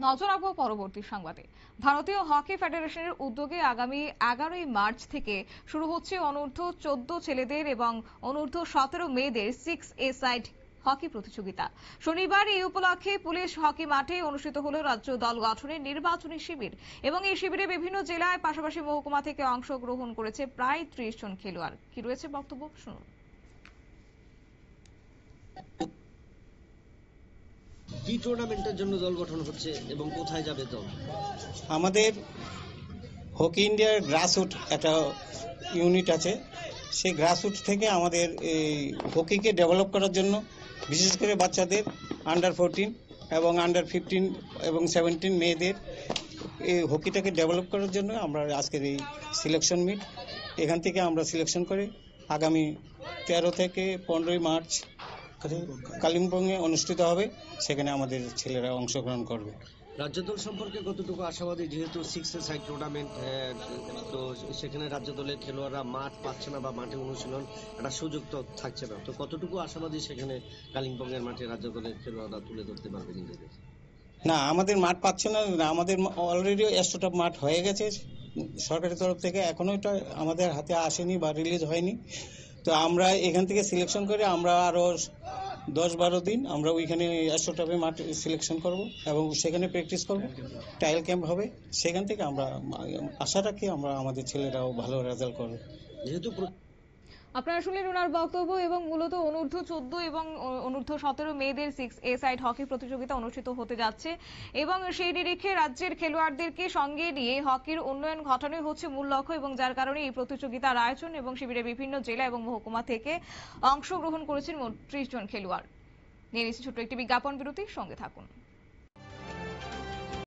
নজর রাখবো পরবর্তী সংবাদে। ভারতীয় হকি ফেডারেশনের উদ্যোগে আগামী 11ই মার্চ থেকে শুরু হচ্ছে অনূর্ধ্ব 14 ছেলেদের এবং অনূর্ধ্ব 17 মেয়েদের 6A সাইড হকি প্রতিযোগিতা। শনিবার এই উপলক্ষে পুলিশ হকি মাঠে অনুষ্ঠিত হলো রাজ্য দল গঠনের নির্বাচনী শিবির এবং এই শিবিরে বিভিন্ন জেলায় পাশাপাশি মহকুমা থেকে অংশগ্রহণ করেছে প্রায় 30 জন খেলোয়াড়। কি রয়েছে বক্তব্য শুনুন। কি টুর্নামেন্টের জন্য দল গঠন হচ্ছে এবং কোথায় যাবে দল? আমাদের হকি ইন্ডিয়ার গ্রাসরুট একটা ইউনিট আছে, সেই গ্রাসরুট থেকে আমাদের এই হকিকে ডেভেলপ করার জন্য বিশেষ করে বাচ্চাদের আন্ডার 14 এবং আন্ডার 15 এবং 17 মেয়েদের এই হকিটাকে ডেভেলপ করার জন্য আমরা আজকের এই সিলেকশন মিট। এখান থেকে আমরা সিলেকশন করে আগামী 13 থেকে 15ই মার্চ কালিম্পংয়ে অনুষ্ঠিত হবে, সেখানে আমাদের ছেলেরা অংশগ্রহণ করবে। রাজ্য দল সম্পর্কে কতটুকু আশাবাদী, যেহেতু 6A সাইড টুর্নামেন্ট, তো সেখানে রাজ্য দলের খেলোয়াড়রা মাঠ পাচ্ছে না বা মাঠে অনুশীলন একটা সুযোগ তো থাকছে না, তো কতটুকু আশাবাদী সেখানে কালিম্পংয়ের মাঠে রাজ্য দলের খেলোয়াড়রা তুলে ধরতে পারবে নিজেদের? না, আমাদের মাঠ পাচ্ছে না, আমাদের অলরেডি এক্সট্রা মাঠ হয়ে গেছে সরকারের তরফ থেকে, এখনো এটা আমাদের হাতে আসেনি বা রিলিজ হয়নি। তো আমরা এখান থেকে সিলেকশন করে আমরা আরো 10-12 দিন আমরা ওইখানে এক্সট্রা মাঠ সিলেকশন করব এবং সেখানে প্র্যাকটিস করব, ট্রায়াল ক্যাম্প হবে। সেখান থেকে আমরা আশা রাখি আমরা আমাদের ছেলেরাও ভালো রেজাল্ট করবে। যেহেতু আপনারা শুনলেন ওনার বক্তব্য এবং মূলত অনূর্ধ্ব 14 এবং অনূর্ধ্ব 17 মেয়েদের 6A সাইড হকি প্রতিযোগিতা অনুষ্ঠিত হতে যাচ্ছে এবং সেই নিরিখে রাজ্যের খেলোয়াড়দেরকে সঙ্গে নিয়ে হকির উন্নয়ন ঘটানোই হচ্ছে মূল লক্ষ্য এবং যার কারণে এই প্রতিযোগিতার আয়োজন এবং শিবিরে বিভিন্ন জেলা এবং মহকুমা থেকে অংশগ্রহণ করেছেন মোট 30 জন খেলোয়াড়। নিয়ে নিচ্ছি ছোট্ট একটি বিজ্ঞাপন বিরতি, সঙ্গে থাকুন।